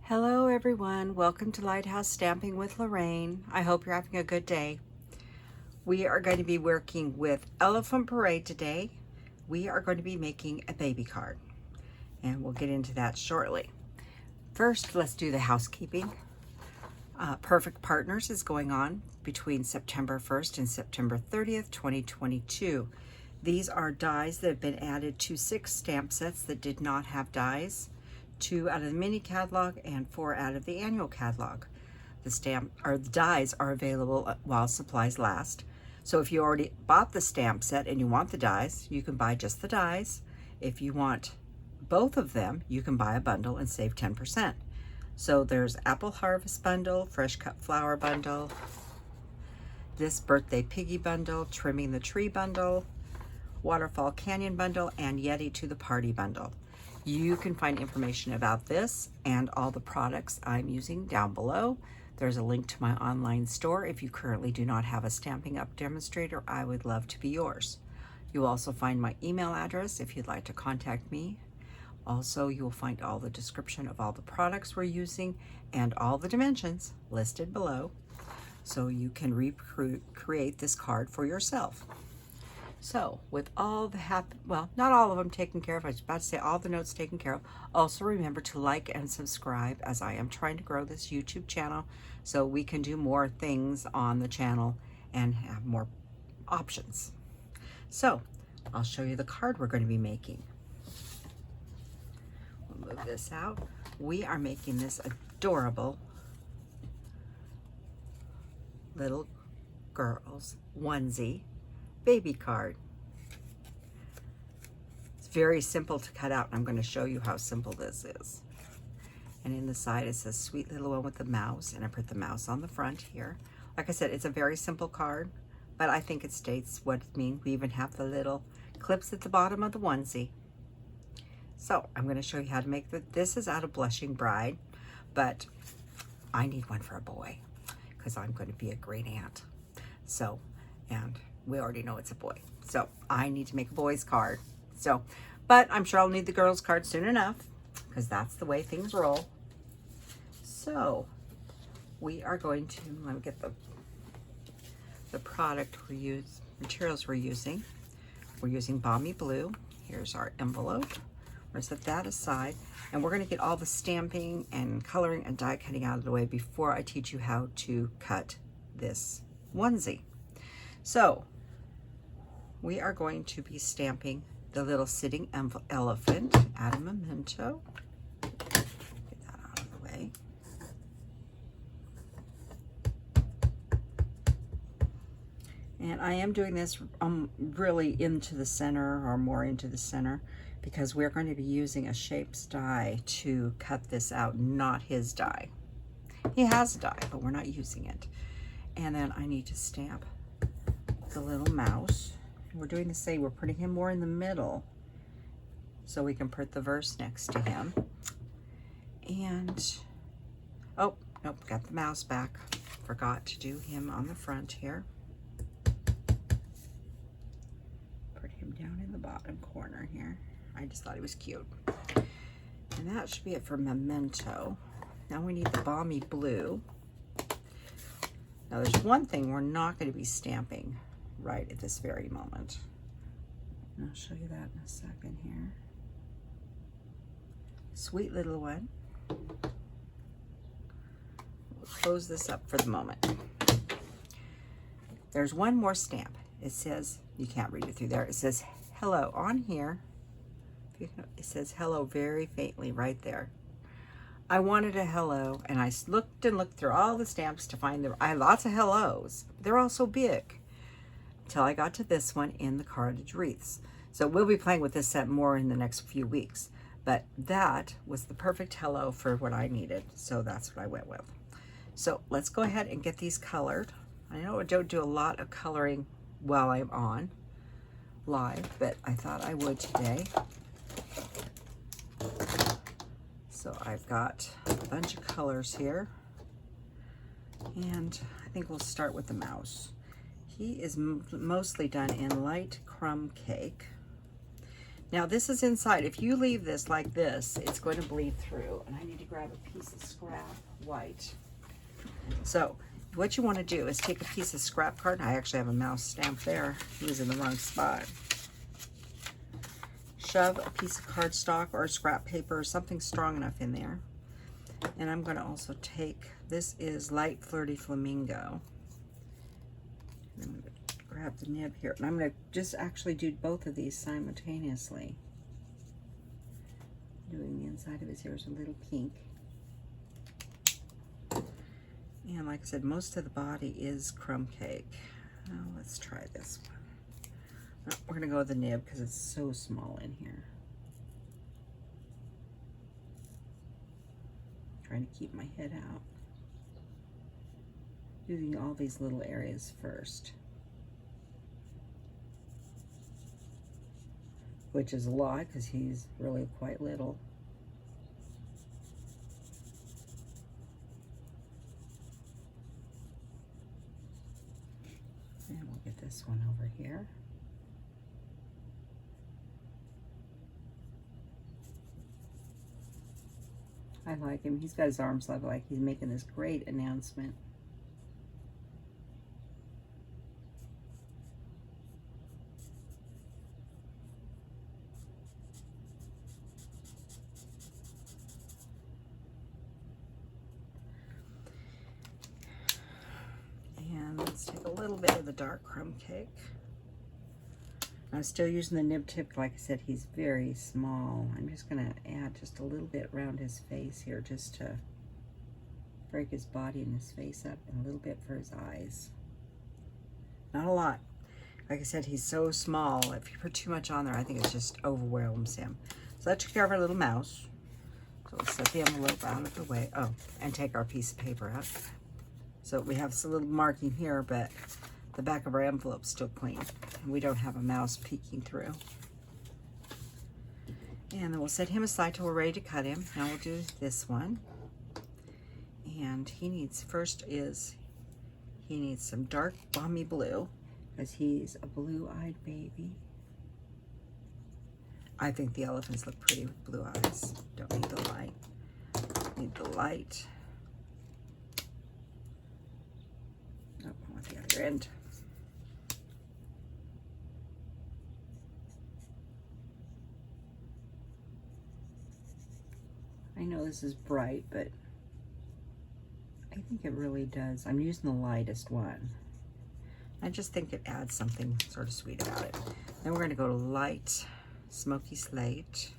Hello everyone, welcome to Lighthouse Stamping with Lorraine. I hope you're having a good day. We are going to be working with Elephant Parade today. We are going to be making a baby card and we'll get into that shortly. First, let's do the housekeeping. Perfect Partners is going on between September 1st and September 30th, 2022. These are dies that have been added to 6 stamp sets that did not have dies. 2 out of the mini catalog and 4 out of the annual catalog. The dies are available while supplies last. So if you already bought the stamp set and you want the dies, you can buy just the dies. If you want both of them, you can buy a bundle and save 10%. So there's Apple Harvest Bundle, Fresh Cut Flower Bundle, this Birthday Piggy Bundle, Trimming the Tree Bundle, Waterfall Canyon Bundle, and Yeti to the Party Bundle. You can find information about this and all the products I'm using down below. There's a link to my online store. If you currently do not have a Stampin' Up! Demonstrator, I would love to be yours. You'll also find my email address if you'd like to contact me. Also, you'll find all the description of all the products we're using and all the dimensions listed below, so you can recreate this card for yourself. So with all the well, not all of them taken care of, I was about to say all the notes taken care of. Also remember to like and subscribe, as I am trying to grow this YouTube channel so we can do more things on the channel and have more options. So I'll show you the card we're going to be making. We'll move this out. We are making this adorable little girl's onesie baby card. It's very simple to cut out, and I'm going to show you how simple this is. And in the side it says sweet little one with the mouse, and I put the mouse on the front here. Like I said, it's a very simple card, but I think it states what it means. We even have the little clips at the bottom of the onesie. So I'm going to show you how to make this is out of Blushing Bride, but I need one for a boy because I'm going to be a great aunt. So, and we already know it's a boy, so I need to make a boy's card. So, but I'm sure I'll need the girl's card soon enough because that's the way things roll. So we are going to, let me get the product materials we're using. We're using Balmy Blue. Here's our envelope. We're going to set that aside, and we're going to get all the stamping and coloring and die cutting out of the way before I teach you how to cut this onesie. So we are going to be stamping the little sitting elephant. Add a memento. Get that out of the way. And I am doing this really into the center, or more into the center, because we're going to be using a shapes die to cut this out, not his die. He has a die, but we're not using it. And then I need to stamp the little mouse. We're doing the same. We're putting him more in the middle so we can put the verse next to him. And oh nope, got the mouse back. Forgot to do him on the front here. Put him down in the bottom corner here. I just thought he was cute. And that should be it for memento. Now we need the Balmy Blue. Now there's one thing we're not going to be stamping right at this very moment. And I'll show you that in a second here. Sweet little one. We'll close this up for the moment. There's one more stamp. It says, you can't read it through there, it says hello on here. It says hello very faintly right there. I wanted a hello, and I looked and looked through all the stamps to find I had lots of hellos. They're all so big. Until I got to this one in the Cottage Wreaths. So we'll be playing with this set more in the next few weeks. But that was the perfect hello for what I needed. So that's what I went with. So let's go ahead and get these colored. I know I don't do a lot of coloring while I'm on live, but I thought I would today. So I've got a bunch of colors here. And I think we'll start with the mouse. He is mostly done in light crumb cake. Now this is inside. If you leave this like this, it's going to bleed through. And I need to grab a piece of scrap white. So what you want to do is take a piece of scrap card. I actually have a mouse stamp there. He was in the wrong spot. Shove a piece of cardstock or scrap paper or something strong enough in there. And I'm going to also take, this is light Flirty Flamingo. And I'm going to grab the nib here. And I'm going to just actually do both of these simultaneously. Doing the inside of his ears a little pink. And like I said, most of the body is crumb cake. Now let's try this one. We're going to go with the nib because it's so small in here. Trying to keep my head out. Using all these little areas first. Which is a lot because he's really quite little. And we'll get this one over here. I like him. He's got his arms up like he's making this great announcement. And let's take a little bit of the dark crumb cake. I'm still using the nib tip. Like I said, he's very small. I'm just going to add just a little bit around his face here just to break his body and his face up, and a little bit for his eyes. Not a lot. Like I said, he's so small. If you put too much on there, I think it just overwhelms him. So that took care of our little mouse. So let's set the envelope out of the way. Oh, and take our piece of paper out. So we have a little marking here, but the back of our envelope's still clean. And we don't have a mouse peeking through. And then we'll set him aside till we're ready to cut him. Now we'll do this one. And he needs, he needs some dark balmy blue, because he's a blue-eyed baby. I think the elephants look pretty with blue eyes. Don't need the light. Need the light. Oh, I want the other end. I know this is bright, but I think it really does. I'm using the lightest one. I just think it adds something sort of sweet about it. Then we're going to go to light Smoky Slate.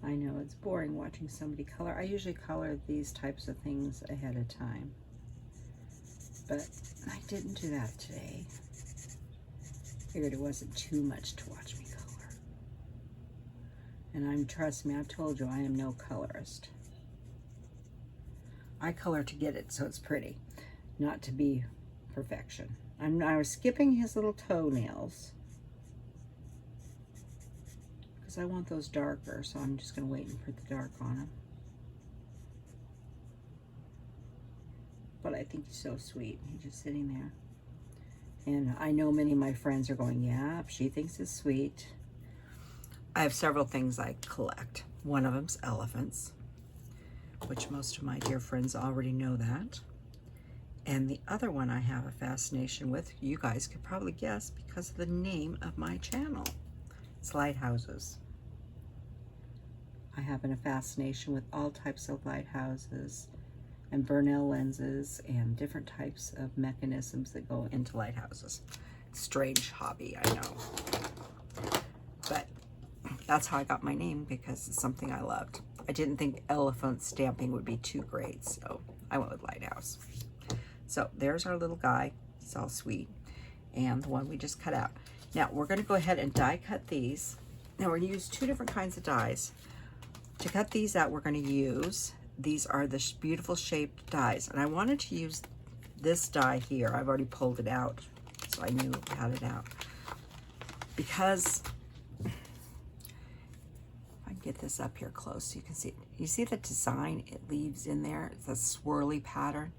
I know it's boring watching somebody color. I usually color these types of things ahead of time, but I didn't do that today. Figured it wasn't too much to watch me color. And trust me, I've told you I am no colorist. I color to get it so it's pretty, not to be perfection. I was skipping his little toenails, I want those darker, so I'm just going to wait and put the dark on them. But I think he's so sweet. He's just sitting there. And I know many of my friends are going, yeah, she thinks it's sweet. I have several things I collect. One of them's elephants, which most of my dear friends already know that. And the other one I have a fascination with, you guys could probably guess because of the name of my channel. It's lighthouses. I have a fascination with all types of lighthouses and Bernal lenses and different types of mechanisms that go into lighthouses. Strange hobby, I know. But that's how I got my name, because it's something I loved. I didn't think elephant stamping would be too great, so I went with lighthouse. So there's our little guy. He's all sweet. And the one we just cut out. Now we're going to go ahead and die cut these. Now we're going to use two different kinds of dies. To cut these out, we're going to use these are the beautiful shaped dies. And I wanted to use this die here. I've already pulled it out, so I knew I had it out. Because, if I can get this up here close so you can see it. You see the design it leaves in there? It's a swirly pattern.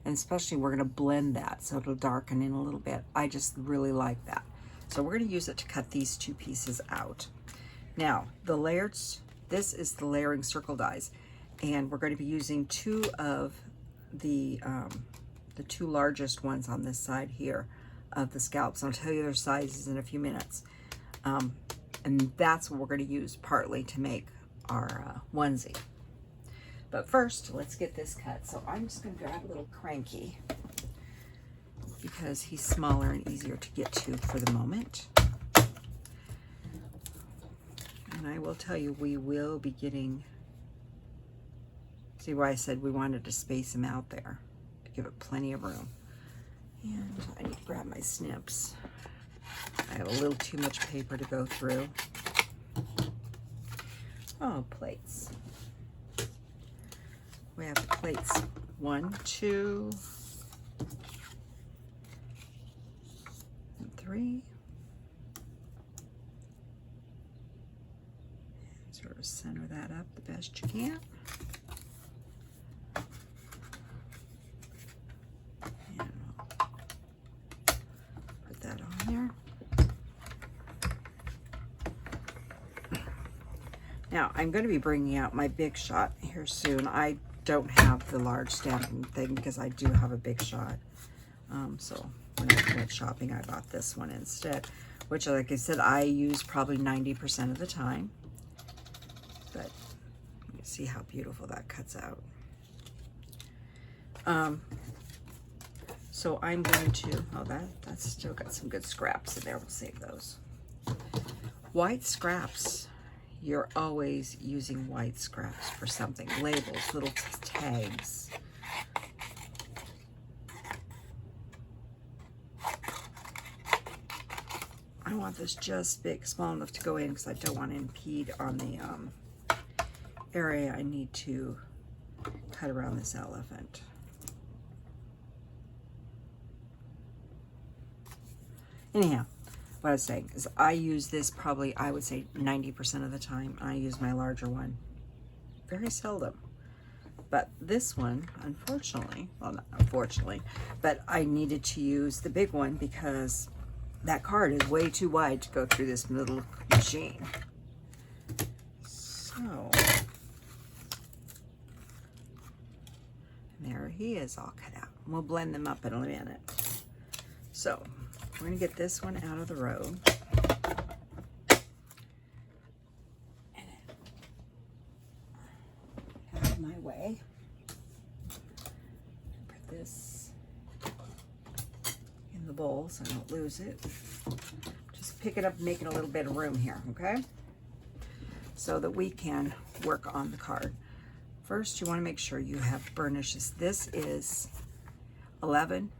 And especially we're gonna blend that so it'll darken in a little bit. I just really like that. So we're gonna use it to cut these two pieces out. Now, the layered, this is the layering circle dies. And we're gonna be using two of the two largest ones on this side here of the scallops. I'll tell you their sizes in a few minutes. And that's what we're gonna use partly to make our onesie. But first, let's get this cut. So I'm just gonna grab a little cranky because he's smaller and easier to get to for the moment. And I will tell you, we will be getting, see why I said we wanted to space him out there, to give it plenty of room. And I need to grab my snips. I have a little too much paper to go through. Oh, plates. We have the plates 1, 2, and 3. Sort of center that up the best you can. And I'll put that on there. Now, I'm going to be bringing out my big shot here soon. I don't have the large stamping thing because I do have a big shot. So when I went shopping, I bought this one instead, which, like I said, I use probably 90% of the time. But you see how beautiful that cuts out. So I'm going to, oh, that's still got some good scraps in there. We'll save those. White scraps. You're always using white scraps for something. Labels, little tags. I want this just big, small enough to go in because I don't want to impede on the area I need to cut around this elephant. Anyhow, what I was saying is I use this probably, I would say 90% of the time. I use my larger one very seldom. But this one, unfortunately, well, not unfortunately, but I needed to use the big one because that card is way too wide to go through this little machine. So, there he is all cut out. We'll blend them up in a minute. So, we're going to get this one out of the road. Out of my way. Put this in the bowl so I don't lose it. Just pick it up and make it a little bit of room here, okay? So that we can work on the card. First, you want to make sure you have burnishes. This is 11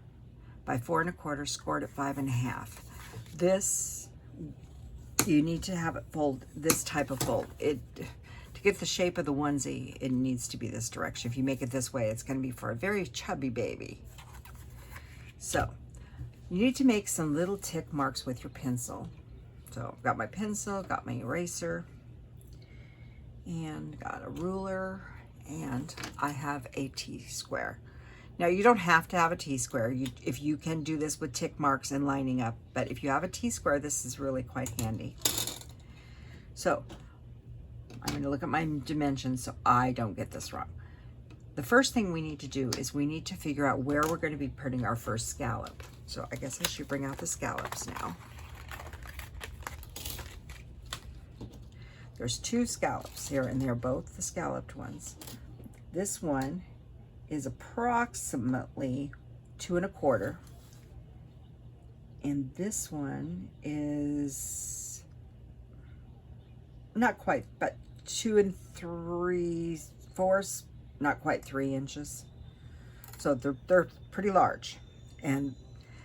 by 4 1/4, scored at 5 1/2. This, you need to have it fold, this type of fold. To get the shape of the onesie, it needs to be this direction. If you make it this way, it's going to be for a very chubby baby. So, you need to make some little tick marks with your pencil. So, I've got my pencil, got my eraser, and got a ruler, and I have a T-square. Now, you don't have to have a T-square if you can do this with tick marks and lining up, but if you have a T-square, this is really quite handy. So, I'm going to look at my dimensions so I don't get this wrong. The first thing we need to do is we need to figure out where we're going to be putting our first scallop. So, I guess I should bring out the scallops now. There's 2 scallops here, and they're both the scalloped ones. This one is approximately 2 1/4, and this one is not quite, but 2 3/4, not quite 3 inches. So they're pretty large, and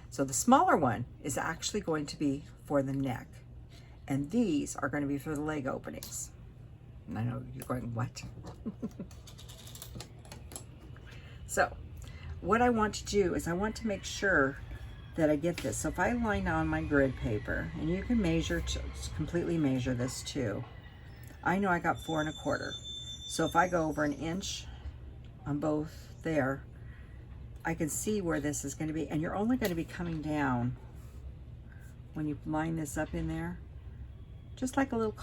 so the smaller one is actually going to be for the neck, and these are going to be for the leg openings. And I know you're going, what? So what I want to do is I want to make sure that I get this. So if I line on my grid paper, and you can measure, completely measure this too. I know I got 4 1/4. So if I go over 1 inch on both there, I can see where this is going to be. And you're only going to be coming down when you line this up in there, just like a little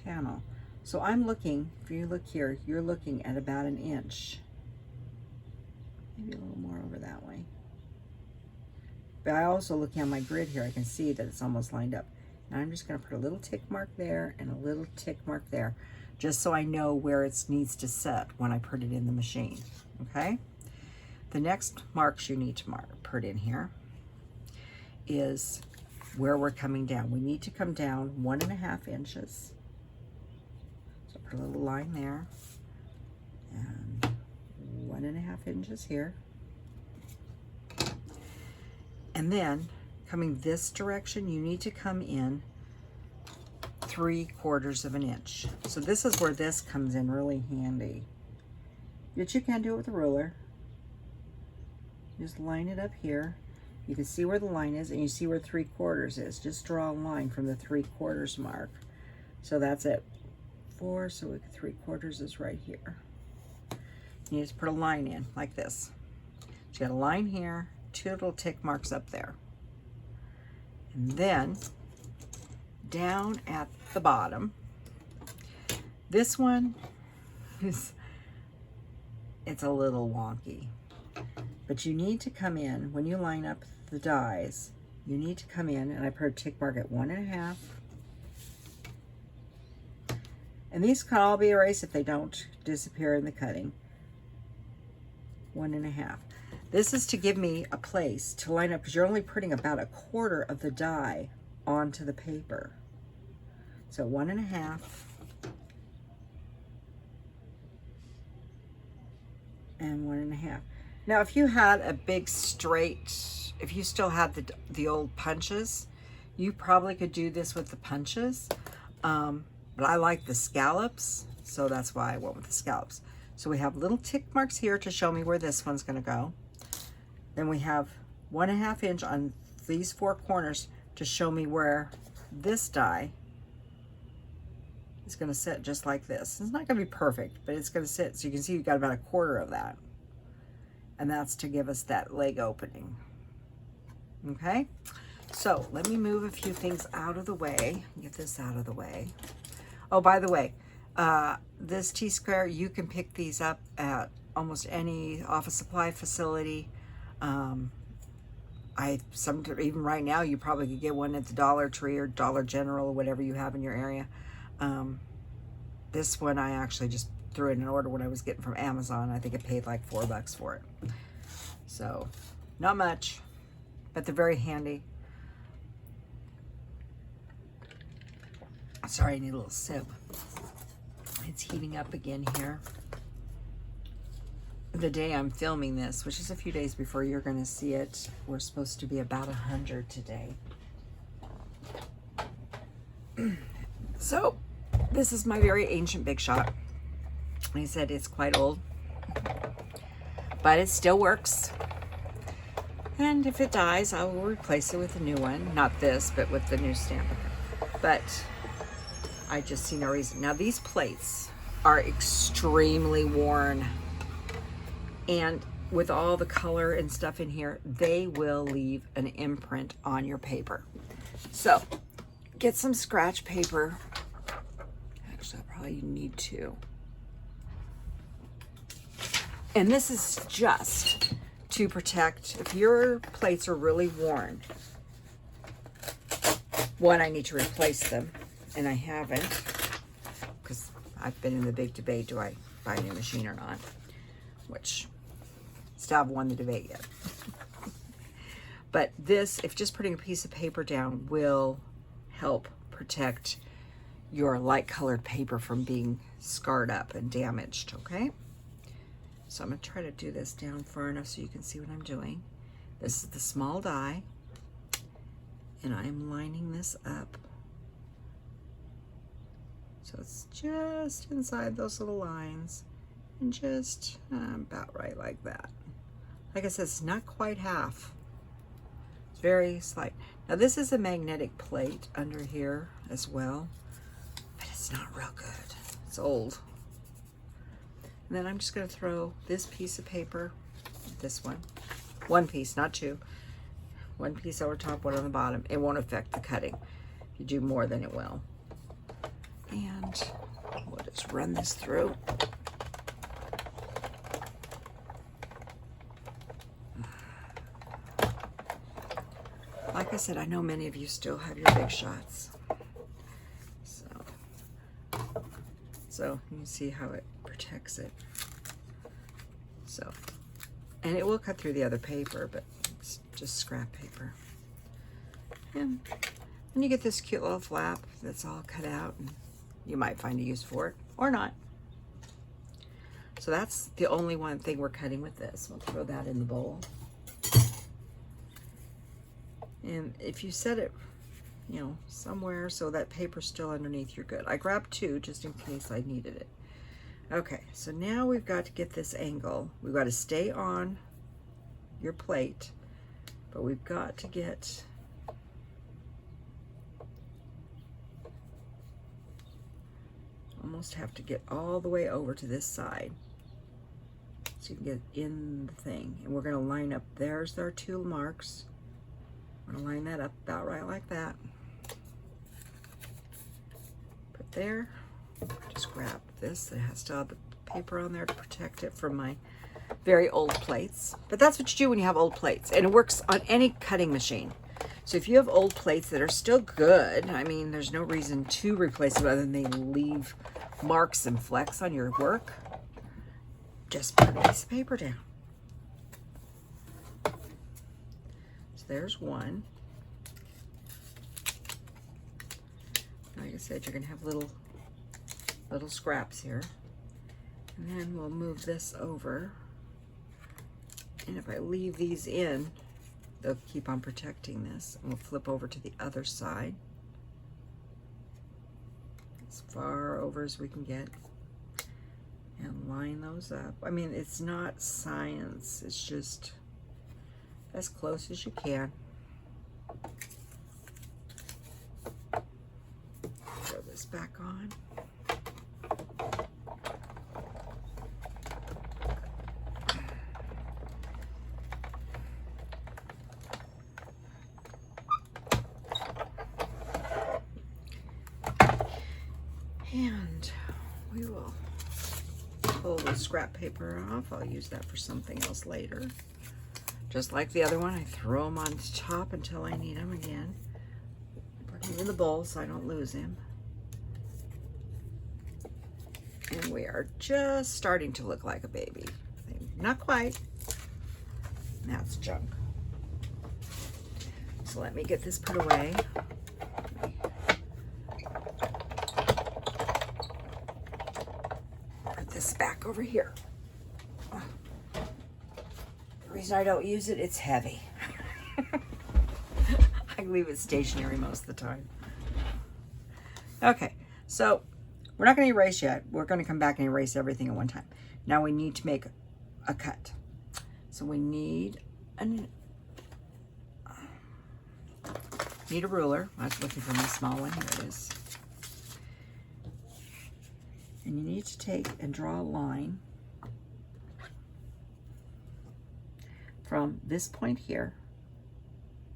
panel. So I'm looking, if you look here, you're looking at about 1 inch. Maybe a little more over that way. But I also look on my grid here, I can see that it's almost lined up. Now I'm just going to put a little tick mark there and a little tick mark there, just so I know where it needs to set when I put it in the machine, okay? The next marks you need to put in here is where we're coming down. We need to come down 1 1/2 inches. So put a little line there, and 1 1/2 inches here. And then coming this direction, you need to come in 3/4 of an inch. So this is where this comes in really handy. But you can do it with a ruler. Just line it up here. You can see where the line is, and you see where 3/4 is. Just draw a line from the 3/4 mark. So that's it. 4, so 3/4 is right here. You just put a line in like this. So you got a line here, 2 little tick marks up there. And then down at the bottom, this one is, it's a little wonky, but you need to come in, when you line up the dies, you need to come in, and I put a tick mark at 1 1/2. And these can all be erased if they don't disappear in the cutting. 1 1/2. This is to give me a place to line up, because you're only putting about 1/4 of the die onto the paper. So 1 1/2. And 1 1/2. Now, if you had a big straight, if you still had the old punches, you probably could do this with the punches. But I like the scallops, so that's why I went with the scallops. So we have little tick marks here to show me where this one's going to go. Then we have 1 1/2 inch on these 4 corners to show me where this die is going to sit, just like this. It's not going to be perfect, but it's going to sit. So you can see you've got about 1/4 of that. And that's to give us that leg opening. Okay? So let me move a few things out of the way. Get this out of the way. Oh, by the way, this T-square, you can pick these up at almost any office supply facility. Even right now, you probably could get one at the Dollar Tree or Dollar General or whatever you have in your area. This one I actually just threw in an order when I was getting from Amazon. I think I paid like $4 for it. So not much, but they're very handy. Sorry, I need a little sip. It's heating up again here. The day I'm filming this, which is a few days before you're going to see it, we're supposed to be about 100 today. So this is my very ancient Big Shot. Like I said, it's quite old, but it still works. And if it dies, I will replace it with a new one. Not this, but with the new stamper. But I just see no reason. Now these plates are extremely worn, and with all the color and stuff in here, they will leave an imprint on your paper. So get some scratch paper. Actually, I probably need 2. And this is just to protect, if your plates are really worn, one, I need to replace them, and I haven't, because I've been in the big debate, do I buy a new machine or not? Which, still haven't won the debate yet. But this, if just putting a piece of paper down, will help protect your light colored paper from being scarred up and damaged, okay? So I'm going to try to do this down far enough so you can see what I'm doing. This is the small die, and I'm lining this up. So it's just inside those little lines. and just about right like that. Like I said, it's not quite half. It's very slight. Now this is a magnetic plate under here as well, but it's not real good. It's old. And then I'm just going to throw this piece of paper, this one piece, not two. One piece over top, one on the bottom. It won't affect the cutting. If you do more, then it will. And we'll just run this through. Like I said, I know many of you still have your big shots. So you can see how it protects it. So, and it will cut through the other paper, but it's just scrap paper. And then you get this cute little flap that's all cut out, and you might find a use for it or not. So that's the only one thing we're cutting with this. We'll throw that in the bowl. And if you set it, you know, somewhere so that paper's still underneath, you're good. I grabbed two just in case I needed it. Okay, so now we've got to get this angle. We've got to stay on your plate, but we've got to get almost have to get all the way over to this side so you can get in the thing. And we're going to line up, there's our two marks. I'm going to line that up about right like that. Put there. Just grab this. It has to have the paper on there to protect it from my very old plates. But that's what you do when you have old plates. And it works on any cutting machine. So if you have old plates that are still good, I mean, there's no reason to replace them other than they leave marks and flecks on your work. Just put a piece of paper down. There's one. Like I said, you're going to have little scraps here. And then we'll move this over. And if I leave these in, they'll keep on protecting this. And we'll flip over to the other side. As far over as we can get. And line those up. I mean, it's not science. It's just as close as you can. Throw this back on. And we will pull the scrap paper off. I'll use that for something else later. Just like the other one, I throw them on top until I need them again. Put him in the bowl so I don't lose him. And we are just starting to look like a baby. Not quite. That's junk. So let me get this put away. Put this back over here. The reason I don't use it, it's heavy. I leave it stationary most of the time. Okay, so we're not going to erase yet. We're going to come back and erase everything at one time. Now we need to make a cut. So we need a ruler. I was looking for my small one. Here it is. And you need to take and draw a line from this point here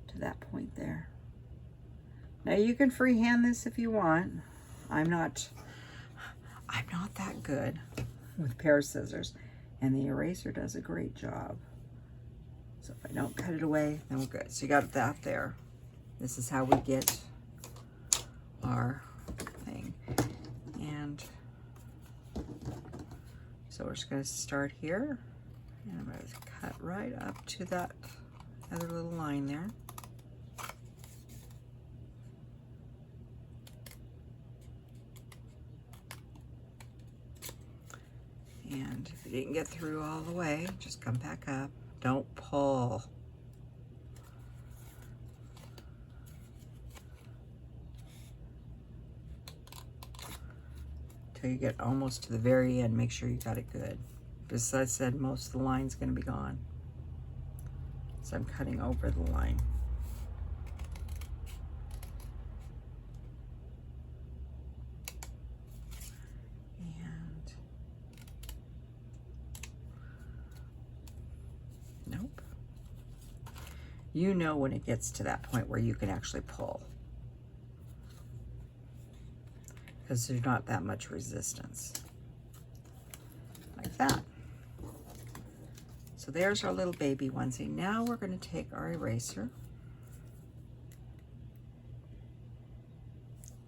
to that point there. Now you can freehand this if you want. I'm not that good with a pair of scissors, and the eraser does a great job. So if I don't cut it away, then we're good. So you got that there. This is how we get our thing. And so we're just going to start here. And I'm going to cut right up to that other little line there. And if you didn't get through all the way, just come back up. Don't pull. Till you get almost to the very end, make sure you got it good. As I said, most of the line's going to be gone. So I'm cutting over the line. And nope. You know when it gets to that point where you can actually pull, because there's not that much resistance. Like that. So there's our little baby onesie. Now we're going to take our eraser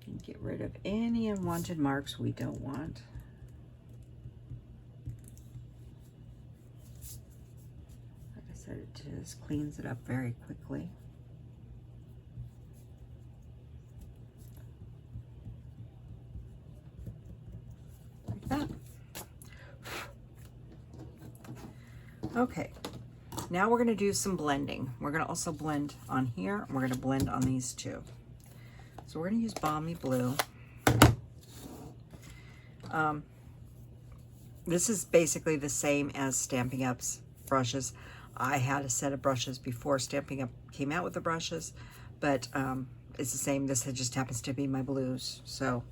and get rid of any unwanted marks we don't want. Like I said, it just cleans it up very quickly. Like that. Okay, now we're going to do some blending. We're going to also blend on here, and we're going to blend on these two. So we're going to use Balmy Blue. This is basically the same as Stampin' Up's brushes. I had a set of brushes before Stampin' Up came out with the brushes, but it's the same. This just happens to be my blues. So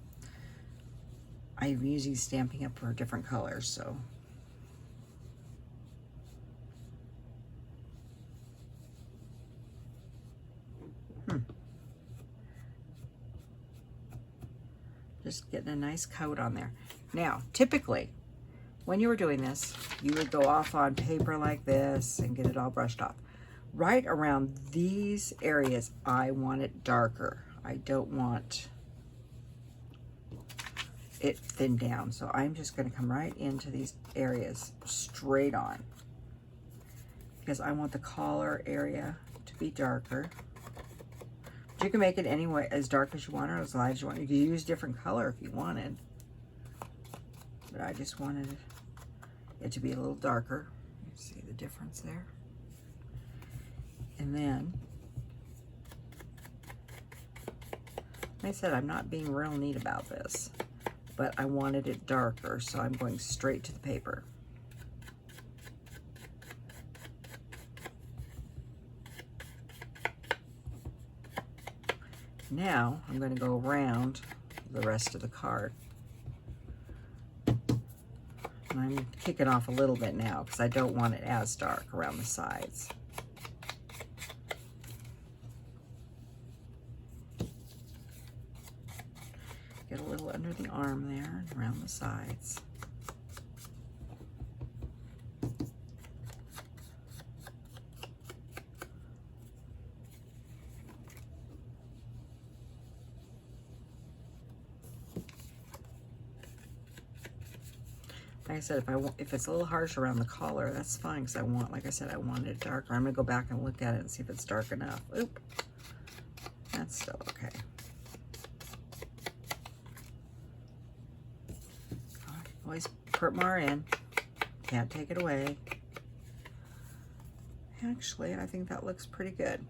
I'm using Stampin' Up for different colors, so. Just getting a nice coat on there. Now, typically, when you were doing this, you would go off on paper like this and get it all brushed off. Right around these areas, I want it darker. I don't want it thinned down. So I'm just going to come right into these areas straight on, because I want the collar area to be darker. You can make it anyway, as dark as you want or as light as you want. You can use different color if you wanted. But I just wanted it to be a little darker. You see the difference there? And then, like I said, I'm not being real neat about this, but I wanted it darker, so I'm going straight to the paper. Now I'm going to go around the rest of the card. And I'm kicking off a little bit now because I don't want it as dark around the sides. Get a little under the arm there and around the sides. Like I said, if it's a little harsh around the collar, that's fine, because I want, like I said, I want it darker. I'm going to go back and look at it and see if it's dark enough. Oop. That's still okay. Always put more in. Can't take it away. Actually, I think that looks pretty good.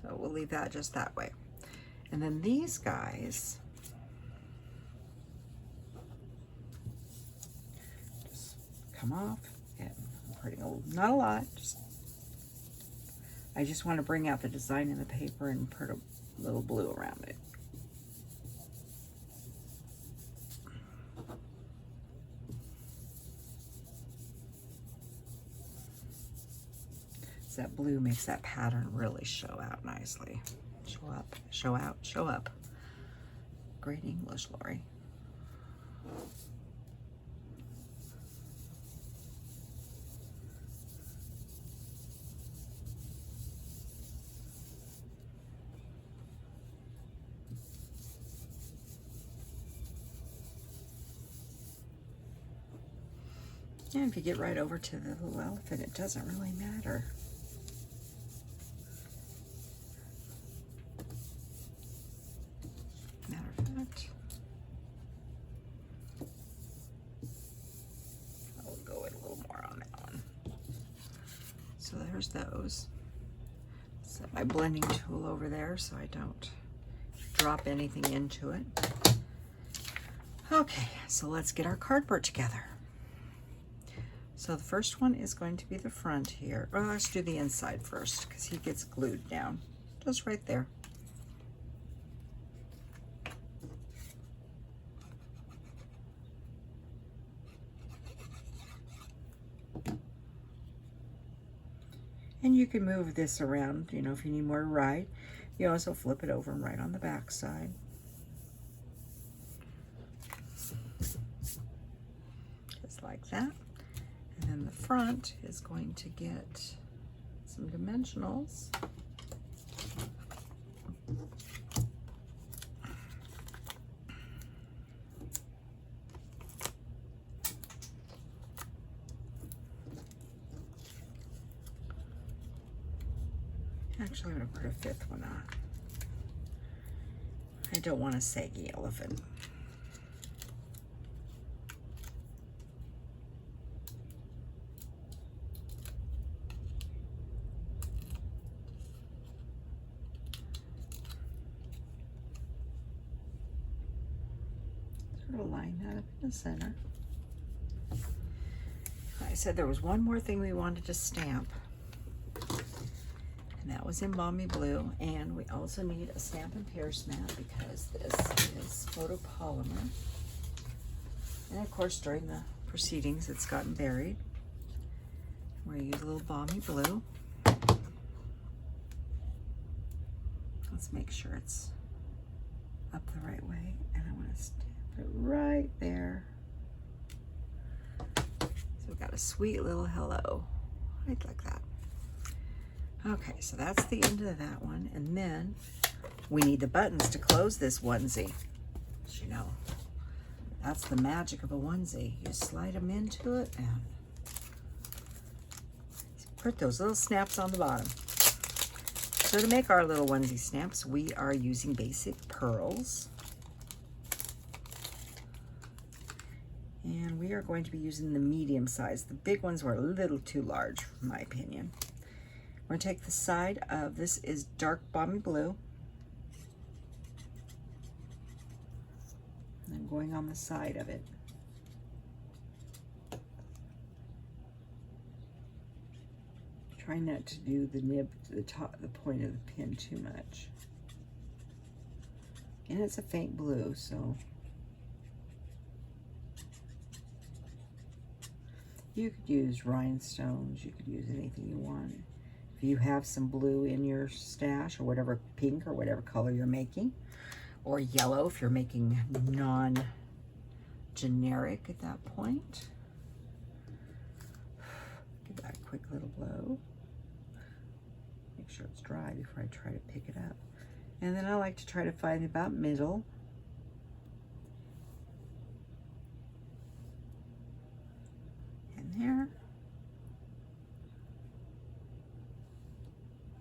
So we'll leave that just that way. And then these guys, come off, and I'm putting not a lot, I just want to bring out the design in the paper and put a little blue around it. So that blue makes that pattern really show out nicely. Show up, show out, show up. Great English, Lori. And if you get right over to the little elephant, it doesn't really matter. Matter of fact, I'll go in a little more on that one. So there's those. Set my blending tool over there so I don't drop anything into it. Okay, so let's get our cardboard together. So the first one is going to be the front here. Well, let's do the inside first because he gets glued down. Just right there. And you can move this around, you know, if you need more to write. You also flip it over and write on the back side. Just like that. And then the front is going to get some dimensionals. Actually, I'm going to put a fifth one on. I don't want a saggy elephant. Sort of line that up in the center. I said there was one more thing we wanted to stamp. And that was in Balmy Blue, and we also need a Stampin' Pierce mat because this is photopolymer. And of course, during the proceedings, it's gotten buried. We're gonna use a little Balmy Blue. Let's make sure it's up the right way, and I want to stamp it right there. So we've got a sweet little hello, right like that. Okay, so that's the end of that one. And then we need the buttons to close this onesie. As you know, that's the magic of a onesie. You slide them into it and put those little snaps on the bottom. So to make our little onesie snaps, we are using basic pearls. And we are going to be using the medium size. The big ones were a little too large, in my opinion. We're going to take the side of, this is dark Balmy Blue. And then going on the side of it. Try not to do the nib to the top, the point of the pin too much. And it's a faint blue, so you could use rhinestones, you could use anything you want. If you have some blue in your stash, or whatever, pink or whatever color you're making, or yellow if you're making non-generic at that point. Give that a quick little blow. Make sure it's dry before I try to pick it up. And then I like to try to find about middle. And there.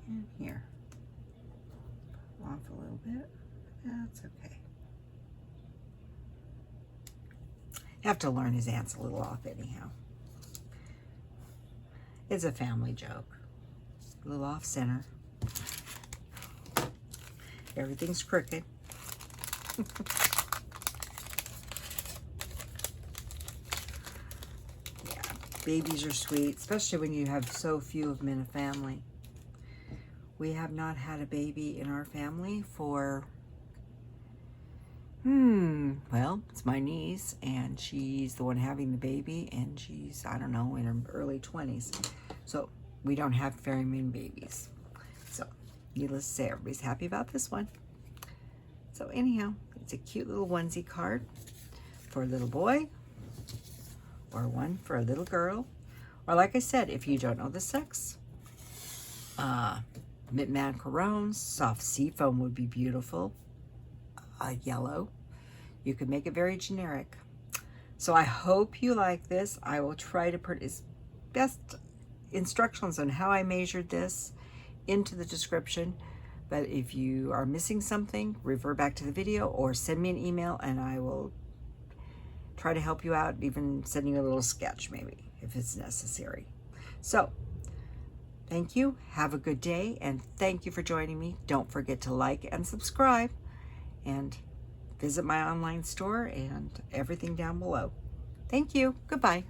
And here. Off a little bit. That's okay. You have to learn his ants a little off anyhow. It's a family joke. A little off center. Everything's crooked. Yeah, babies are sweet, especially when you have so few of them in a family. We have not had a baby in our family for, well, it's my niece, and she's the one having the baby, and she's, I don't know, in her early 20s. So we don't have very many babies. So needless to say, everybody's happy about this one. So anyhow, it's a cute little onesie card for a little boy, or one for a little girl. Or like I said, if you don't know the sex, mint macarons, soft seafoam would be beautiful. Yellow. You could make it very generic. So I hope you like this. I will try to put as best instructions on how I measured this into the description. But if you are missing something, refer back to the video or send me an email and I will try to help you out, even sending you a little sketch maybe if it's necessary. So thank you, have a good day, and thank you for joining me. Don't forget to like and subscribe, and visit my online store and everything down below. Thank you, goodbye.